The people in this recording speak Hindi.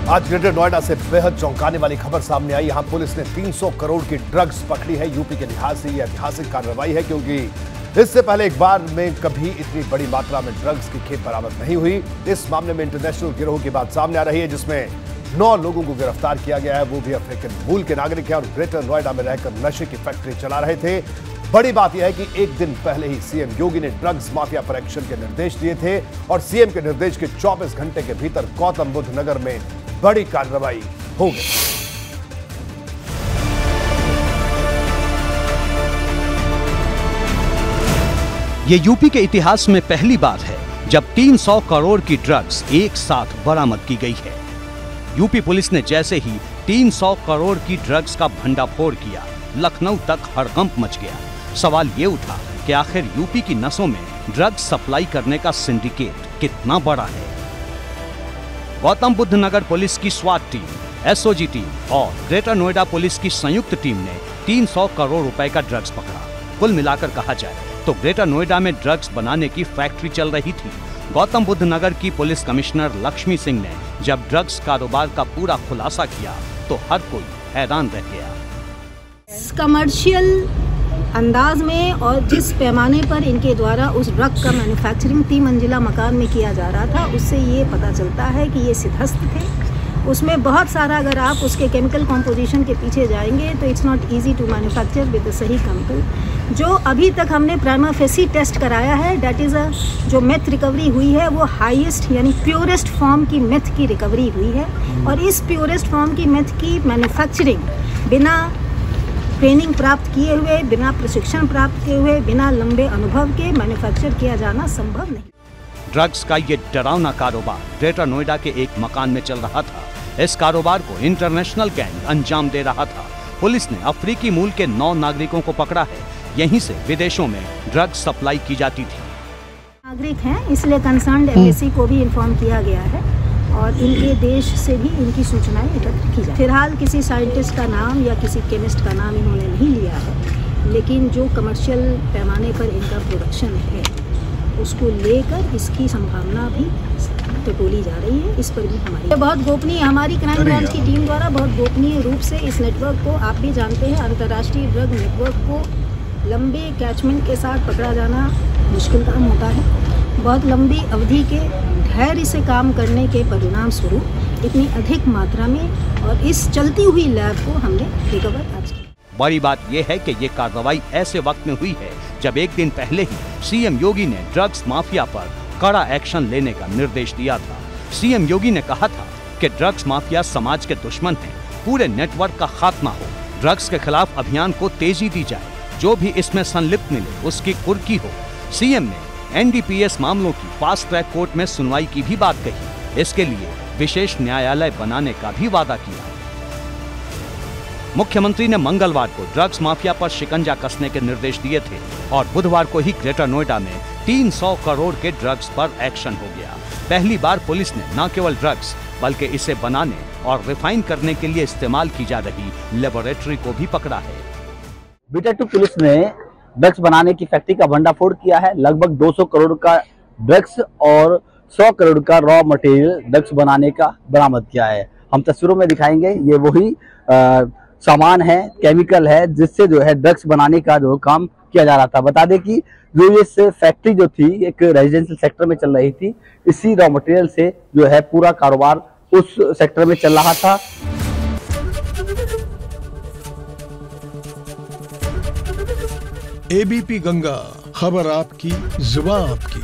आज ग्रेटर नोएडा से बेहद चौंकाने वाली खबर सामने आई। यहां पुलिस ने 300 करोड़ की ड्रग्स पकड़ी है। यूपी के लिहाज से यह ऐतिहासिक कार्रवाई है, क्योंकि इससे पहले एक बार में कभी इतनी बड़ी मात्रा में ड्रग्स की खेप बरामद नहीं हुई। इस मामले में इंटरनेशनल गिरोह की बात सामने आ रही है, जिसमें 9 लोगों को गिरफ्तार किया गया है। वो भी अफ्रीकन मूल के नागरिक हैं और ग्रेटर नोएडा में रहकर नशे की फैक्ट्री चला रहे थे। बड़ी बात यह है कि एक दिन पहले ही सीएम योगी ने ड्रग्स माफिया पर एक्शन के निर्देश दिए थे और सीएम के निर्देश के 24 घंटे के भीतर गौतम बुद्ध नगर में बड़ी कार्रवाई हो गई। ये यूपी के इतिहास में पहली बार है जब 300 करोड़ की ड्रग्स एक साथ बरामद की गई है। यूपी पुलिस ने जैसे ही 300 करोड़ की ड्रग्स का भंडाफोड़ किया, लखनऊ तक हड़कंप मच गया। सवाल ये उठा कि आखिर यूपी की नसों में ड्रग्स सप्लाई करने का सिंडिकेट कितना बड़ा है। गौतम बुद्ध नगर पुलिस की स्वाट टीम, एसओजी टीम और ग्रेटर नोएडा पुलिस की संयुक्त टीम ने 300 करोड़ रुपए का ड्रग्स पकड़ा। कुल मिलाकर कहा जाए तो ग्रेटर नोएडा में ड्रग्स बनाने की फैक्ट्री चल रही थी। गौतम बुद्ध नगर की पुलिस कमिश्नर लक्ष्मी सिंह ने जब ड्रग्स कारोबार का पूरा खुलासा किया तो हर कोई हैरान रह गया। कमर्शियल अंदाज में और जिस पैमाने पर इनके द्वारा उस ड्रग का मैन्युफैक्चरिंग 3 मंजिला मकान में किया जा रहा था, उससे ये पता चलता है कि ये सिद्धस्त थे। उसमें बहुत सारा, अगर आप उसके केमिकल कॉम्पोजिशन के पीछे जाएंगे तो it's not easy to manufacture with the सही केमिकल। जो अभी तक हमने प्राइमा फेसी टेस्ट कराया है, डेट इज़ जो मेथ रिकवरी हुई है वो हाईएस्ट यानी प्योरेस्ट फॉर्म की मेथ की रिकवरी हुई है। और इस प्योरेस्ट फॉर्म की मेथ की मैन्युफैक्चरिंग बिना ट्रेनिंग प्राप्त किए हुए, बिना प्रशिक्षण प्राप्त किए हुए, बिना लंबे अनुभव के मैन्युफैक्चर किया जाना संभव नहीं। ड्रग्स का ये डरावना कारोबार ग्रेटर नोएडा के एक मकान में चल रहा था। इस कारोबार को इंटरनेशनल गैंग अंजाम दे रहा था। पुलिस ने अफ्रीकी मूल के 9 नागरिकों को पकड़ा है। यहीं से विदेशों में ड्रग्स सप्लाई की जाती थी। नागरिक हैं, इसलिए कंसर्न्ड एम्बेसी को भी इन्फॉर्म किया गया है और इनके देश से भी इनकी सूचनाएं एकत्र की जाए। फिलहाल किसी साइंटिस्ट का नाम या किसी केमिस्ट का नाम इन्होंने नहीं लिया है, लेकिन जो कमर्शियल पैमाने पर इनका प्रोडक्शन है उसको लेकर इसकी संभावना भी टटोली जा रही है। इस पर भी बहुत गोपनीय, हमारी क्राइम ब्रांच की टीम द्वारा बहुत गोपनीय रूप से इस नेटवर्क को, आप भी जानते हैं, अंतर्राष्ट्रीय ड्रग नेटवर्क को लंबे कैचमेंट के साथ पकड़ा जाना मुश्किल काम होता है। बहुत लंबी अवधि के धैर्य से काम करने के परिणाम स्वरूप इतनी अधिक मात्रा में और इस चलती हुई लैब को हमने रिकवर आज किया। बड़ी बात यह है कि ये कार्रवाई ऐसे वक्त में हुई है जब एक दिन पहले ही सीएम योगी ने ड्रग्स माफिया पर कड़ा एक्शन लेने का निर्देश दिया था। सीएम योगी ने कहा था कि ड्रग्स माफिया समाज के दुश्मन हैं, पूरे नेटवर्क का खात्मा हो, ड्रग्स के खिलाफ अभियान को तेजी दी जाए, जो भी इसमें संलिप्त मिले उसकी कुर्की हो। सीएम ने एनडीपीएस मामलों की फास्ट ट्रैक कोर्ट में सुनवाई की भी बात कही। इसके लिए विशेष न्यायालय बनाने का भी वादा किया। मुख्यमंत्री ने मंगलवार को ड्रग्स माफिया पर शिकंजा कसने के निर्देश दिए थे और बुधवार को ही ग्रेटर नोएडा में 300 करोड़ के ड्रग्स पर एक्शन हो गया। पहली बार पुलिस ने न केवल ड्रग्स बल्कि इसे बनाने और रिफाइन करने के लिए इस्तेमाल की जा रही लेबोरेटरी को भी पकड़ा है। बीटा 2 पुलिस ने ड्रग्स बनाने की फैक्ट्री का भंडाफोड़ किया है। लगभग 200 करोड़ का ड्रग्स और 100 करोड़ का रॉ मटेरियल ड्रग्स बनाने का बरामद किया है। हम तस्वीरों में दिखाएंगे, ये वही सामान है, केमिकल है, जिससे जो है ड्रग्स बनाने का जो काम किया जा रहा था। बता दें कि जो ये फैक्ट्री जो थी एक रेजिडेंशियल सेक्टर में चल रही थी। इसी रॉ मटेरियल से जो है पूरा कारोबार उस सेक्टर में चल रहा था। एबीपी गंगा, खबर आपकी, जुबान आपकी।